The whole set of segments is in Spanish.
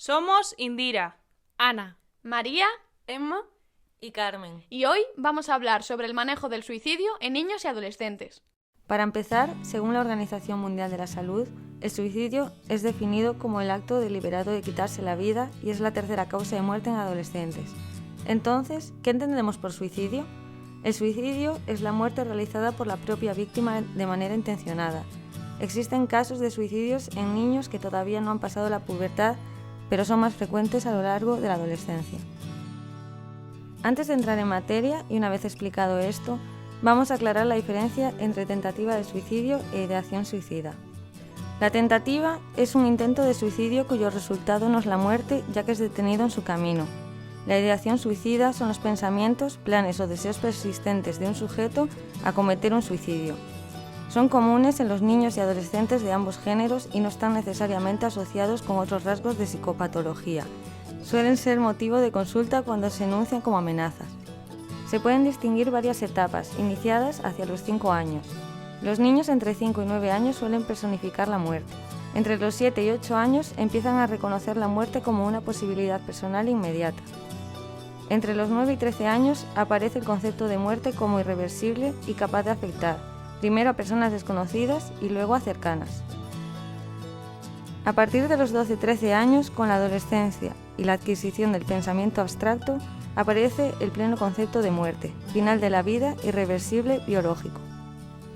Somos Indira, Ana, María Emma y Carmen. y hoy vamos a hablar sobre el manejo del suicidio en niños y adolescentes. Para empezar, según la Organización Mundial de la Salud, el suicidio es definido como el acto deliberado de quitarse la vida y es la tercera causa de muerte en adolescentes. Entonces, ¿qué entendemos por suicidio? El suicidio es la muerte realizada por la propia víctima de manera intencionada. Existen casos de suicidios en niños que todavía no han pasado la pubertad, pero son más frecuentes a lo largo de la adolescencia. Antes de entrar en materia, y una vez explicado esto, vamos a aclarar la diferencia entre tentativa de suicidio e ideación suicida. La tentativa es un intento de suicidio cuyo resultado no es la muerte, ya que es detenido en su camino. La ideación suicida son los pensamientos, planes o deseos persistentes de un sujeto a cometer un suicidio. Son comunes en los niños y adolescentes de ambos géneros y no están necesariamente asociados con otros rasgos de psicopatología. Suelen ser motivo de consulta cuando se enuncian como amenazas. Se pueden distinguir varias etapas, iniciadas hacia los 5 años. Los niños entre 5 y 9 años suelen personificar la muerte. Entre los 7 y 8 años empiezan a reconocer la muerte como una posibilidad personal inmediata. Entre los 9 y 13 años aparece el concepto de muerte como irreversible y capaz de afectar, primero a personas desconocidas y luego a cercanas. A partir de los 12-13 años, con la adolescencia y la adquisición del pensamiento abstracto, aparece el pleno concepto de muerte, final de la vida, irreversible, biológico.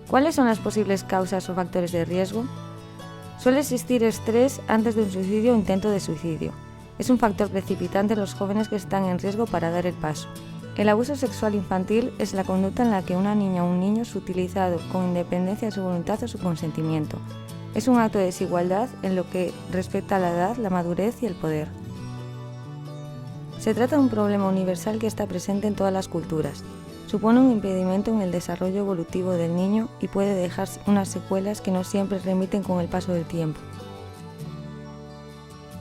¿Cuáles son las posibles causas o factores de riesgo? Suele existir estrés antes de un suicidio o intento de suicidio. Es un factor precipitante en los jóvenes que están en riesgo para dar el paso. El abuso sexual infantil es la conducta en la que una niña o un niño es utilizado con independencia de su voluntad o su consentimiento. Es un acto de desigualdad en lo que respecta a la edad, la madurez y el poder. Se trata de un problema universal que está presente en todas las culturas. Supone un impedimento en el desarrollo evolutivo del niño y puede dejar unas secuelas que no siempre remiten con el paso del tiempo.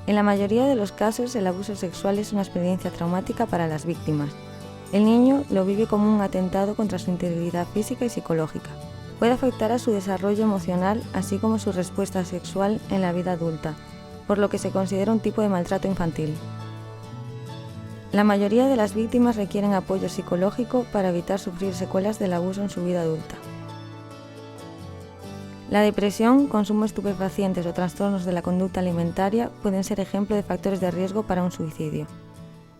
En la mayoría de los casos, el abuso sexual es una experiencia traumática para las víctimas. El niño lo vive como un atentado contra su integridad física y psicológica. Puede afectar a su desarrollo emocional, así como su respuesta sexual en la vida adulta, por lo que se considera un tipo de maltrato infantil. La mayoría de las víctimas requieren apoyo psicológico para evitar sufrir secuelas del abuso en su vida adulta. La depresión, consumo de estupefacientes o trastornos de la conducta alimentaria pueden ser ejemplo de factores de riesgo para un suicidio.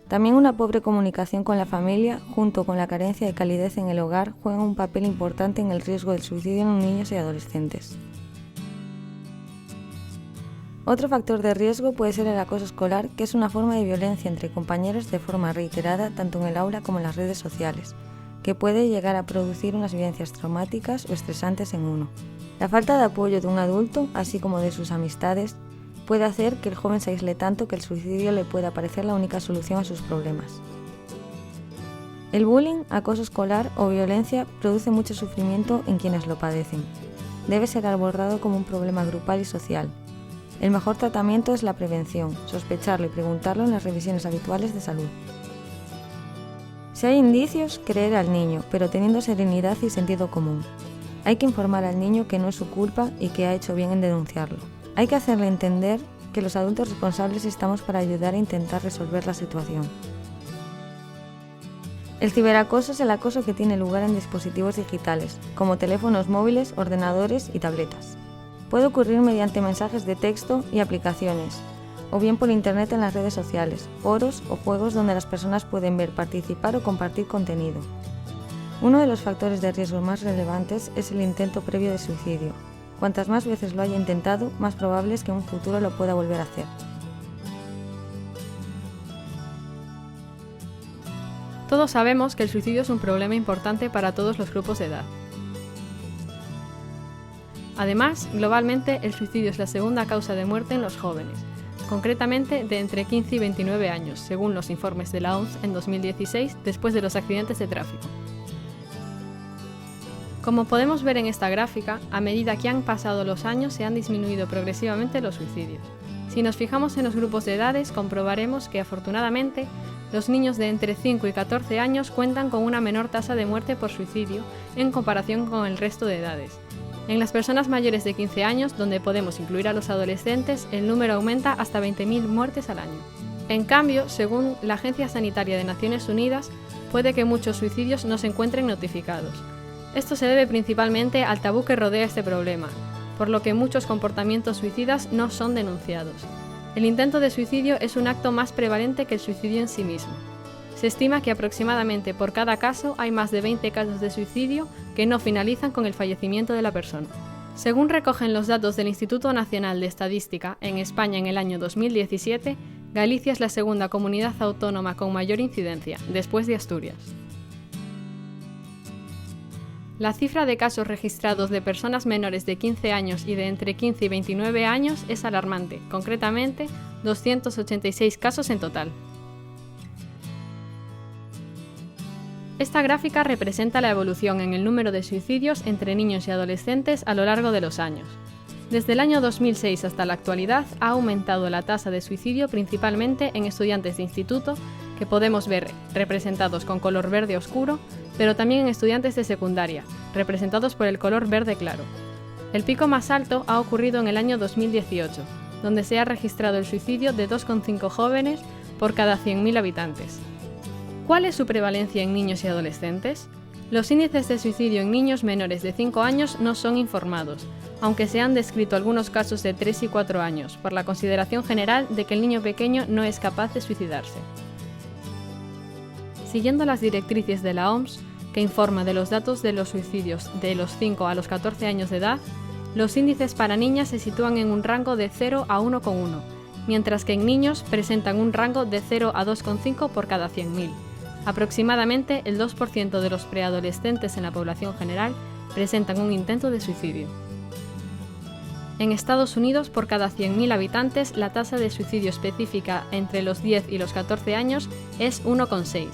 También una pobre comunicación con la familia, junto con la carencia de calidez en el hogar, juegan un papel importante en el riesgo del suicidio en niños y adolescentes. Otro factor de riesgo puede ser el acoso escolar, que es una forma de violencia entre compañeros de forma reiterada tanto en el aula como en las redes sociales, que puede llegar a producir unas vivencias traumáticas o estresantes en uno. La falta de apoyo de un adulto, así como de sus amistades, puede hacer que el joven se aísle tanto que el suicidio le pueda parecer la única solución a sus problemas. El bullying, acoso escolar o violencia produce mucho sufrimiento en quienes lo padecen. Debe ser abordado como un problema grupal y social. El mejor tratamiento es la prevención, sospecharlo y preguntarlo en las revisiones habituales de salud. Si hay indicios, creer al niño, pero teniendo serenidad y sentido común. Hay que informar al niño que no es su culpa y que ha hecho bien en denunciarlo. Hay que hacerle entender que los adultos responsables estamos para ayudar a intentar resolver la situación. El ciberacoso es el acoso que tiene lugar en dispositivos digitales, como teléfonos móviles, ordenadores y tabletas. Puede ocurrir mediante mensajes de texto y aplicaciones, o bien por internet en las redes sociales, foros o juegos donde las personas pueden ver, participar o compartir contenido. Uno de los factores de riesgo más relevantes es el intento previo de suicidio. Cuantas más veces lo haya intentado, más probable es que en un futuro lo pueda volver a hacer. Todos sabemos que el suicidio es un problema importante para todos los grupos de edad. Además, globalmente, el suicidio es la segunda causa de muerte en los jóvenes, concretamente de entre 15 y 29 años, según los informes de la OMS en 2016, después de los accidentes de tráfico. Como podemos ver en esta gráfica, a medida que han pasado los años se han disminuido progresivamente los suicidios. Si nos fijamos en los grupos de edades, comprobaremos que, afortunadamente, los niños de entre 5 y 14 años cuentan con una menor tasa de muerte por suicidio en comparación con el resto de edades. En las personas mayores de 15 años, donde podemos incluir a los adolescentes, el número aumenta hasta 20.000 muertes al año. En cambio, según la Agencia Sanitaria de Naciones Unidas, puede que muchos suicidios no se encuentren notificados. Esto se debe principalmente al tabú que rodea este problema, por lo que muchos comportamientos suicidas no son denunciados. El intento de suicidio es un acto más prevalente que el suicidio en sí mismo. Se estima que aproximadamente por cada caso hay más de 20 casos de suicidio que no finalizan con el fallecimiento de la persona. Según recogen los datos del Instituto Nacional de Estadística, en España en el año 2017, Galicia es la segunda comunidad autónoma con mayor incidencia, después de Asturias. La cifra de casos registrados de personas menores de 15 años y de entre 15 y 29 años es alarmante, concretamente 286 casos en total. Esta gráfica representa la evolución en el número de suicidios entre niños y adolescentes a lo largo de los años. Desde el año 2006 hasta la actualidad ha aumentado la tasa de suicidio principalmente en estudiantes de instituto, que podemos ver representados con color verde oscuro, pero también en estudiantes de secundaria, representados por el color verde claro. El pico más alto ha ocurrido en el año 2018, donde se ha registrado el suicidio de 2,5 jóvenes por cada 100.000 habitantes. ¿Cuál es su prevalencia en niños y adolescentes? Los índices de suicidio en niños menores de 5 años no son informados, aunque se han descrito algunos casos de 3 y 4 años, por la consideración general de que el niño pequeño no es capaz de suicidarse. Siguiendo las directrices de la OMS, que informa de los datos de los suicidios de los 5 a los 14 años de edad, los índices para niñas se sitúan en un rango de 0 a 1,1, mientras que en niños presentan un rango de 0 a 2,5 por cada 100.000. Aproximadamente el 2% de los preadolescentes en la población general presentan un intento de suicidio. En Estados Unidos, por cada 100.000 habitantes, la tasa de suicidio específica entre los 10 y los 14 años es 1,6.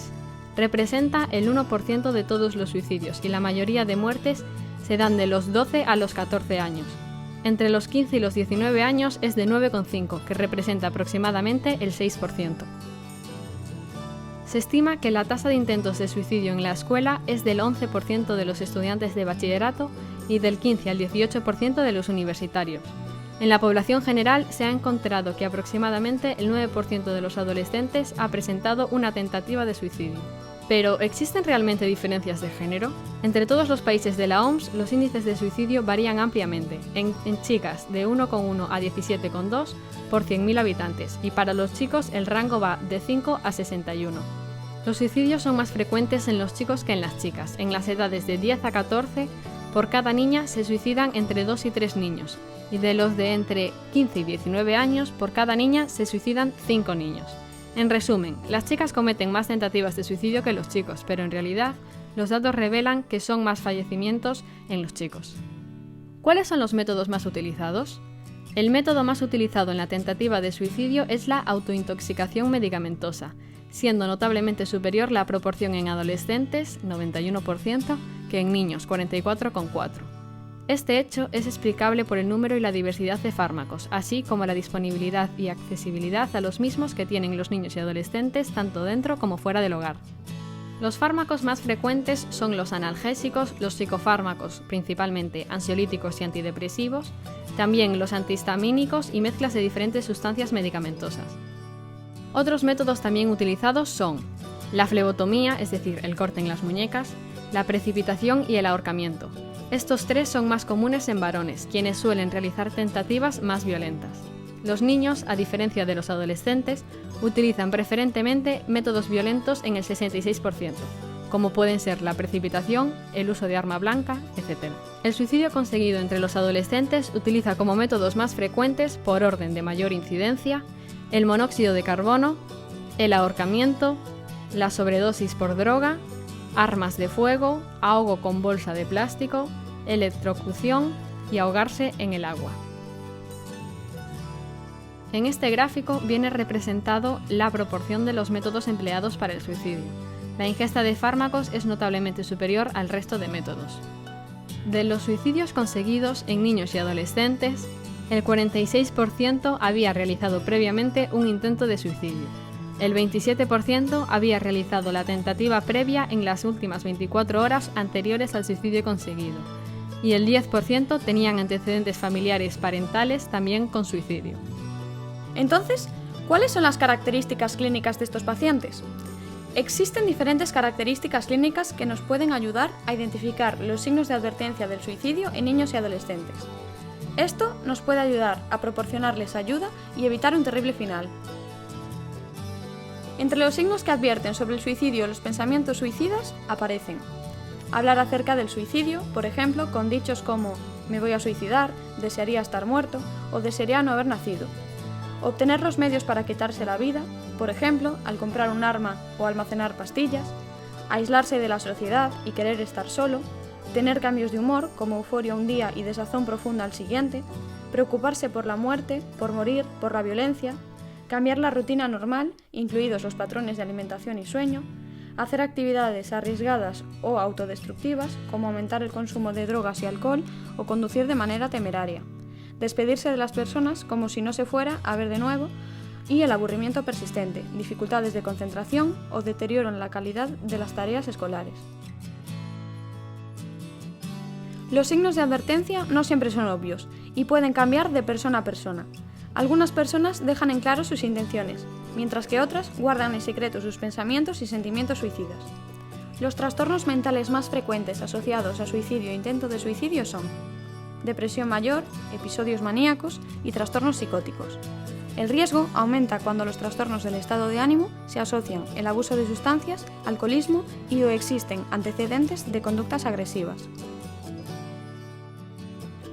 Representa el 1% de todos los suicidios y la mayoría de muertes se dan de los 12 a los 14 años. Entre los 15 y los 19 años es de 9,5, que representa aproximadamente el 6%. Se estima que la tasa de intentos de suicidio en la escuela es del 11% de los estudiantes de bachillerato y del 15 al 18% de los universitarios. En la población general se ha encontrado que aproximadamente el 9% de los adolescentes ha presentado una tentativa de suicidio. Pero, ¿existen realmente diferencias de género? Entre todos los países de la OMS, los índices de suicidio varían ampliamente, en chicas de 1,1 a 17,2 por 100.000 habitantes, y para los chicos el rango va de 5 a 61. Los suicidios son más frecuentes en los chicos que en las chicas. En las edades de 10 a 14, por cada niña se suicidan entre 2 y 3 niños, y de los de entre 15 y 19 años, por cada niña se suicidan 5 niños. En resumen, las chicas cometen más tentativas de suicidio que los chicos, pero en realidad los datos revelan que son más fallecimientos en los chicos. ¿Cuáles son los métodos más utilizados? El método más utilizado en la tentativa de suicidio es la autointoxicación medicamentosa, siendo notablemente superior la proporción en adolescentes, 91%, que en niños, 44,4%. Este hecho es explicable por el número y la diversidad de fármacos, así como la disponibilidad y accesibilidad a los mismos que tienen los niños y adolescentes tanto dentro como fuera del hogar. Los fármacos más frecuentes son los analgésicos, los psicofármacos, principalmente ansiolíticos y antidepresivos, también los antihistamínicos y mezclas de diferentes sustancias medicamentosas. Otros métodos también utilizados son la flebotomía, es decir, el corte en las muñecas, la precipitación y el ahorcamiento. Estos tres son más comunes en varones, quienes suelen realizar tentativas más violentas. Los niños, a diferencia de los adolescentes, utilizan preferentemente métodos violentos en el 66%, como pueden ser la precipitación, el uso de arma blanca, etc. El suicidio conseguido entre los adolescentes utiliza como métodos más frecuentes, por orden de mayor incidencia, el monóxido de carbono, el ahorcamiento, la sobredosis por droga, armas de fuego, ahogo con bolsa de plástico, electrocución y ahogarse en el agua. En este gráfico viene representado la proporción de los métodos empleados para el suicidio. La ingesta de fármacos es notablemente superior al resto de métodos. De los suicidios conseguidos en niños y adolescentes, el 46% había realizado previamente un intento de suicidio. El 27% había realizado la tentativa previa en las últimas 24 horas anteriores al suicidio conseguido. y el 10% tenían antecedentes familiares parentales también con suicidio. Entonces, ¿cuáles son las características clínicas de estos pacientes? Existen diferentes características clínicas que nos pueden ayudar a identificar los signos de advertencia del suicidio en niños y adolescentes. Esto nos puede ayudar a proporcionarles ayuda y evitar un terrible final. Entre los signos que advierten sobre el suicidio o los pensamientos suicidas aparecen hablar acerca del suicidio, por ejemplo, con dichos como «me voy a suicidar», «desearía estar muerto» o «desearía no haber nacido». Obtener los medios para quitarse la vida, por ejemplo, al comprar un arma o almacenar pastillas, aislarse de la sociedad y querer estar solo, tener cambios de humor, como euforia un día y desazón profunda al siguiente, preocuparse por la muerte, por morir, por la violencia, cambiar la rutina normal, incluidos los patrones de alimentación y sueño, hacer actividades arriesgadas o autodestructivas, como aumentar el consumo de drogas y alcohol o conducir de manera temeraria, despedirse de las personas como si no se fuera a ver de nuevo, y el aburrimiento persistente, dificultades de concentración o deterioro en la calidad de las tareas escolares. Los signos de advertencia no siempre son obvios y pueden cambiar de persona a persona. Algunas personas dejan en claro sus intenciones, mientras que otras guardan en secreto sus pensamientos y sentimientos suicidas. Los trastornos mentales más frecuentes asociados a suicidio e intento de suicidio son depresión mayor, episodios maníacos y trastornos psicóticos. El riesgo aumenta cuando los trastornos del estado de ánimo se asocian el abuso de sustancias, alcoholismo y o existen antecedentes de conductas agresivas.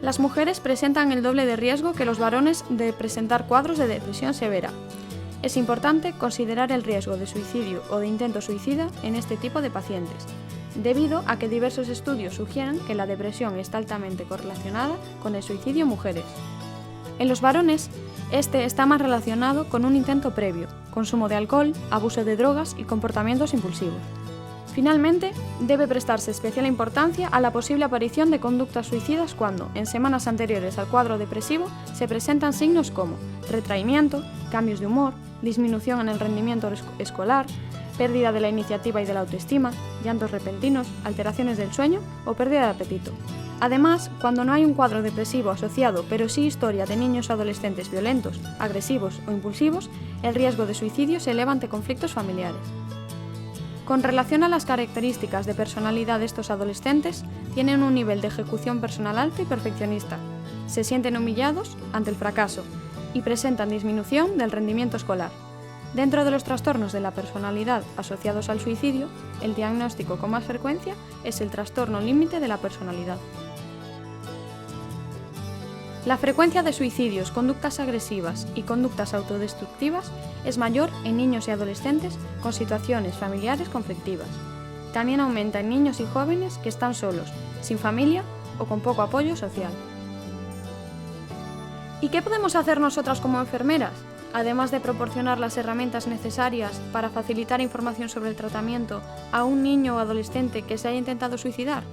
Las mujeres presentan el doble de riesgo que los varones de presentar cuadros de depresión severa. Es importante considerar el riesgo de suicidio o de intento suicida en este tipo de pacientes, debido a que diversos estudios sugieren que la depresión está altamente correlacionada con el suicidio en mujeres. En los varones, este está más relacionado con un intento previo, consumo de alcohol, abuso de drogas y comportamientos impulsivos. Finalmente, debe prestarse especial importancia a la posible aparición de conductas suicidas cuando, en semanas anteriores al cuadro depresivo, se presentan signos como retraimiento, cambios de humor, disminución en el rendimiento escolar, pérdida de la iniciativa y de la autoestima, llantos repentinos, alteraciones del sueño o pérdida de apetito. Además, cuando no hay un cuadro depresivo asociado, pero sí historia de niños o adolescentes violentos, agresivos o impulsivos, el riesgo de suicidio se eleva ante conflictos familiares. Con relación a las características de personalidad de estos adolescentes, tienen un nivel de ejecución personal alto y perfeccionista, se sienten humillados ante el fracaso y presentan disminución del rendimiento escolar. Dentro de los trastornos de la personalidad asociados al suicidio, el diagnóstico con más frecuencia es el trastorno límite de la personalidad. La frecuencia de suicidios, conductas agresivas y conductas autodestructivas es mayor en niños y adolescentes con situaciones familiares conflictivas. También aumenta en niños y jóvenes que están solos, sin familia o con poco apoyo social. ¿Y qué podemos hacer nosotras como enfermeras? Además de proporcionar las herramientas necesarias para facilitar información sobre el tratamiento a un niño o adolescente que se haya intentado suicidar.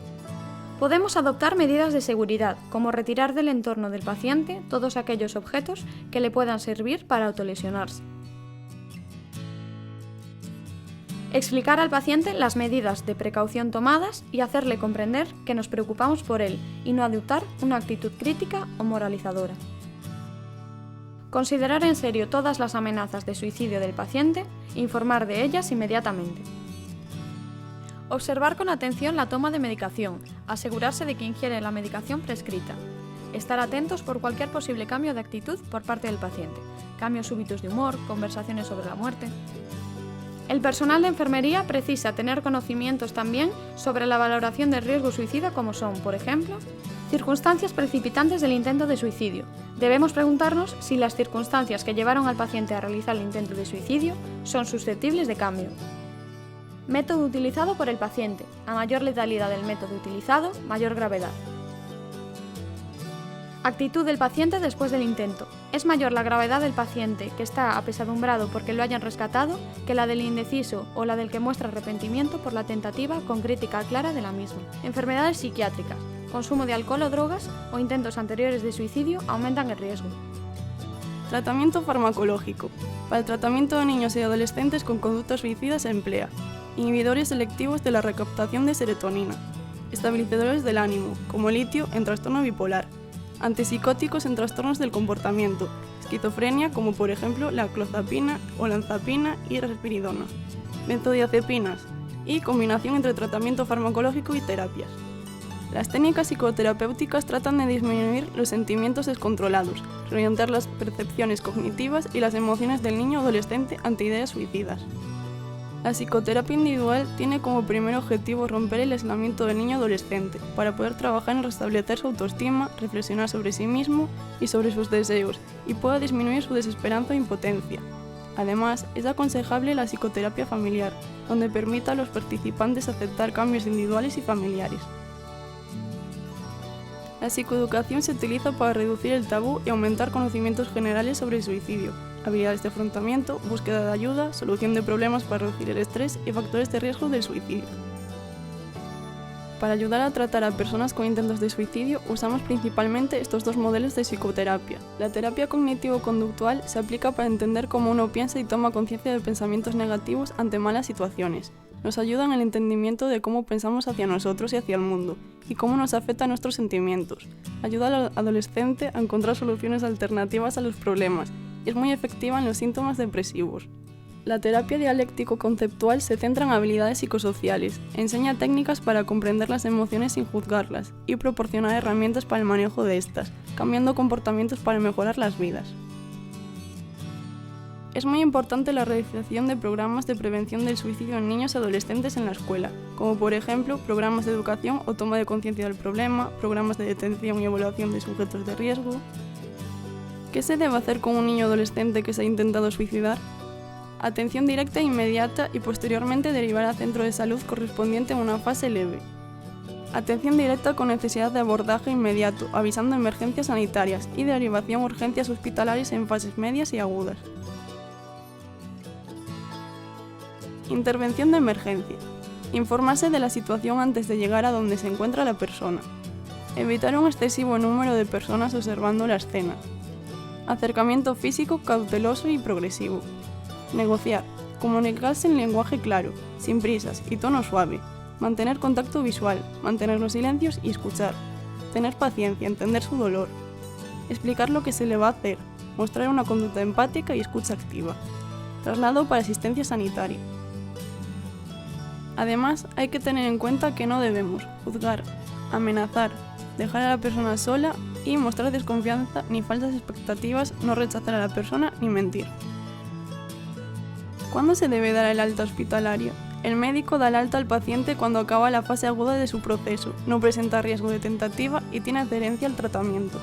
Podemos adoptar medidas de seguridad, como retirar del entorno del paciente todos aquellos objetos que le puedan servir para autolesionarse. Explicar al paciente las medidas de precaución tomadas y hacerle comprender que nos preocupamos por él y no adoptar una actitud crítica o moralizadora. Considerar en serio todas las amenazas de suicidio del paciente e informar de ellas inmediatamente. Observar con atención la toma de medicación, asegurarse de que ingiere la medicación prescrita. Estar atentos por cualquier posible cambio de actitud por parte del paciente, cambios súbitos de humor, conversaciones sobre la muerte. El personal de enfermería precisa tener conocimientos también sobre la valoración del riesgo suicida como son, por ejemplo, circunstancias precipitantes del intento de suicidio. Debemos preguntarnos si las circunstancias que llevaron al paciente a realizar el intento de suicidio son susceptibles de cambio. Método utilizado por el paciente. A mayor letalidad del método utilizado, mayor gravedad. Actitud del paciente después del intento. Es mayor la gravedad del paciente que está apesadumbrado porque lo hayan rescatado que la del indeciso o la del que muestra arrepentimiento por la tentativa con crítica clara de la misma. Enfermedades psiquiátricas. Consumo de alcohol o drogas o intentos anteriores de suicidio aumentan el riesgo. Tratamiento farmacológico. Para el tratamiento de niños y adolescentes con conductas suicidas se emplea inhibidores selectivos de la recaptación de serotonina, estabilizadores del ánimo, como litio en trastorno bipolar, antipsicóticos en trastornos del comportamiento, esquizofrenia como por ejemplo la clozapina, olanzapina y risperidona, benzodiazepinas y combinación entre tratamiento farmacológico y terapias. Las técnicas psicoterapéuticas tratan de disminuir los sentimientos descontrolados, reorientar las percepciones cognitivas y las emociones del niño o adolescente ante ideas suicidas. La psicoterapia individual tiene como primer objetivo romper el aislamiento del niño adolescente para poder trabajar en restablecer su autoestima, reflexionar sobre sí mismo y sobre sus deseos y pueda disminuir su desesperanza e impotencia. Además, es aconsejable la psicoterapia familiar, donde permita a los participantes aceptar cambios individuales y familiares. La psicoeducación se utiliza para reducir el tabú y aumentar conocimientos generales sobre el suicidio, habilidades de afrontamiento, búsqueda de ayuda, solución de problemas para reducir el estrés y factores de riesgo del suicidio. Para ayudar a tratar a personas con intentos de suicidio, usamos principalmente estos dos modelos de psicoterapia. La terapia cognitivo-conductual se aplica para entender cómo uno piensa y toma conciencia de pensamientos negativos ante malas situaciones. Nos ayuda en el entendimiento de cómo pensamos hacia nosotros y hacia el mundo, y cómo nos afecta a nuestros sentimientos. Ayuda al adolescente a encontrar soluciones alternativas a los problemas, y es muy efectiva en los síntomas depresivos. La terapia dialéctico-conceptual se centra en habilidades psicosociales, enseña técnicas para comprender las emociones sin juzgarlas, y proporciona herramientas para el manejo de estas, cambiando comportamientos para mejorar las vidas. Es muy importante la realización de programas de prevención del suicidio en niños y adolescentes en la escuela, como por ejemplo programas de educación o toma de conciencia del problema, programas de detención y evaluación de sujetos de riesgo. ¿Qué se debe hacer con un niño adolescente que se ha intentado suicidar? Atención directa e inmediata y posteriormente derivar al centro de salud correspondiente a una fase leve. Atención directa con necesidad de abordaje inmediato, avisando emergencias sanitarias y derivación a urgencias hospitalarias en fases medias y agudas. Intervención de emergencia. Informarse de la situación antes de llegar a donde se encuentra la persona. Evitar un excesivo número de personas observando la escena. Acercamiento físico cauteloso y progresivo. Negociar. Comunicarse en lenguaje claro, sin prisas y tono suave. Mantener contacto visual, mantener los silencios y escuchar. Tener paciencia, entender su dolor. Explicar lo que se le va a hacer. Mostrar una conducta empática y escucha activa. Traslado para asistencia sanitaria. Además, hay que tener en cuenta que no debemos juzgar, amenazar, dejar a la persona sola y mostrar desconfianza ni falsas expectativas, no rechazar a la persona ni mentir. ¿Cuándo se debe dar el alta hospitalaria? El médico da el alta al paciente cuando acaba la fase aguda de su proceso, no presenta riesgo de tentativa y tiene adherencia al tratamiento.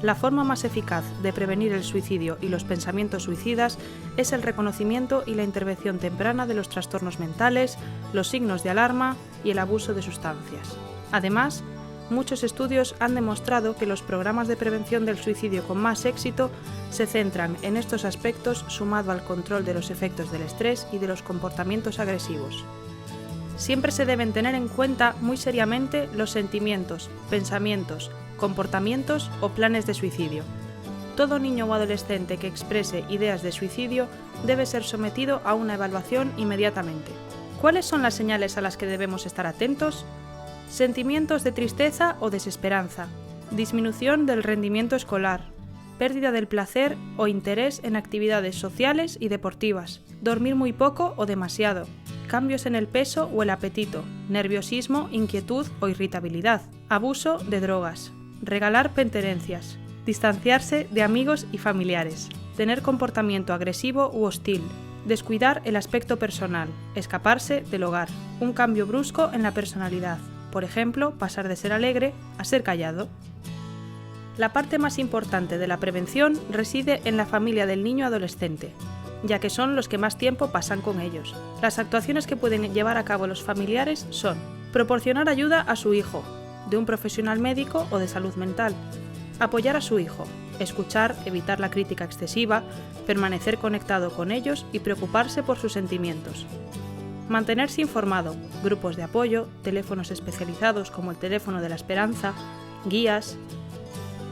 La forma más eficaz de prevenir el suicidio y los pensamientos suicidas es el reconocimiento y la intervención temprana de los trastornos mentales, los signos de alarma y el abuso de sustancias. Además, muchos estudios han demostrado que los programas de prevención del suicidio con más éxito se centran en estos aspectos sumado al control de los efectos del estrés y de los comportamientos agresivos. Siempre se deben tener en cuenta muy seriamente los sentimientos, pensamientos, comportamientos o planes de suicidio. Todo niño o adolescente que exprese ideas de suicidio debe ser sometido a una evaluación inmediatamente. ¿Cuáles son las señales a las que debemos estar atentos? Sentimientos de tristeza o desesperanza, disminución del rendimiento escolar, pérdida del placer o interés en actividades sociales y deportivas, dormir muy poco o demasiado, cambios en el peso o el apetito, nerviosismo, inquietud o irritabilidad, abuso de drogas, regalar pertenencias, distanciarse de amigos y familiares, tener comportamiento agresivo u hostil, descuidar el aspecto personal, escaparse del hogar, un cambio brusco en la personalidad, por ejemplo, pasar de ser alegre a ser callado. La parte más importante de la prevención reside en la familia del niño adolescente, ya que son los que más tiempo pasan con ellos. Las actuaciones que pueden llevar a cabo los familiares son proporcionar ayuda a su hijo, de un profesional médico o de salud mental, apoyar a su hijo, escuchar, evitar la crítica excesiva, permanecer conectado con ellos y preocuparse por sus sentimientos. Mantenerse informado, grupos de apoyo, teléfonos especializados como el teléfono de la esperanza, guías.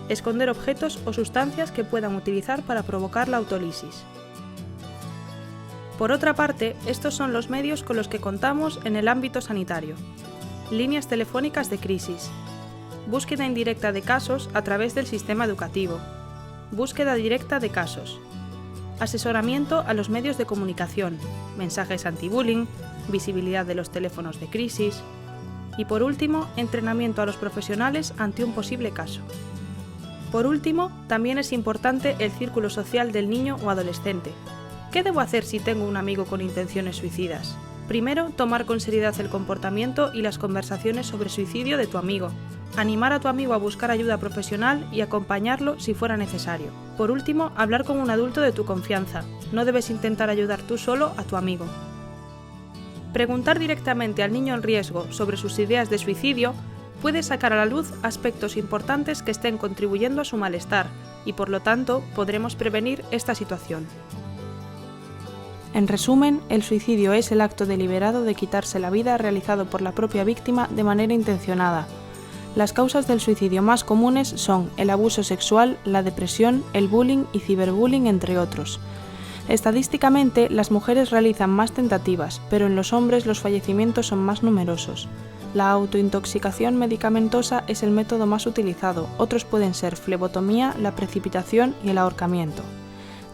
Esconder objetos o sustancias que puedan utilizar para provocar la autólisis. Por otra parte, estos son los medios con los que contamos en el ámbito sanitario. Líneas telefónicas de crisis. Búsqueda indirecta de casos a través del sistema educativo. Búsqueda directa de casos. Asesoramiento a los medios de comunicación, mensajes anti-bullying, visibilidad de los teléfonos de crisis. Y por último, entrenamiento a los profesionales ante un posible caso. Por último, también es importante el círculo social del niño o adolescente. ¿Qué debo hacer si tengo un amigo con intenciones suicidas? Primero, tomar con seriedad el comportamiento y las conversaciones sobre suicidio de tu amigo. Animar a tu amigo a buscar ayuda profesional y acompañarlo si fuera necesario. Por último, hablar con un adulto de tu confianza. No debes intentar ayudar tú solo a tu amigo. Preguntar directamente al niño en riesgo sobre sus ideas de suicidio puede sacar a la luz aspectos importantes que estén contribuyendo a su malestar y, por lo tanto, podremos prevenir esta situación. En resumen, el suicidio es el acto deliberado de quitarse la vida realizado por la propia víctima de manera intencionada. Las causas del suicidio más comunes son el abuso sexual, la depresión, el bullying y ciberbullying, entre otros. Estadísticamente, las mujeres realizan más tentativas, pero en los hombres los fallecimientos son más numerosos. La autointoxicación medicamentosa es el método más utilizado, otros pueden ser flebotomía, la precipitación y el ahorcamiento.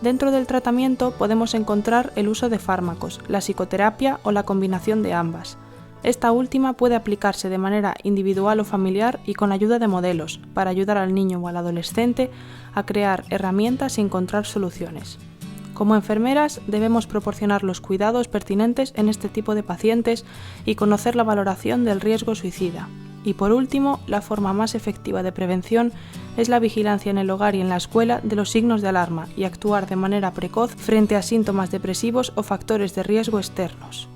Dentro del tratamiento podemos encontrar el uso de fármacos, la psicoterapia o la combinación de ambas. Esta última puede aplicarse de manera individual o familiar y con ayuda de modelos, para ayudar al niño o al adolescente a crear herramientas y encontrar soluciones. Como enfermeras, debemos proporcionar los cuidados pertinentes en este tipo de pacientes y conocer la valoración del riesgo suicida. Y por último, la forma más efectiva de prevención es la vigilancia en el hogar y en la escuela de los signos de alarma y actuar de manera precoz frente a síntomas depresivos o factores de riesgo externos.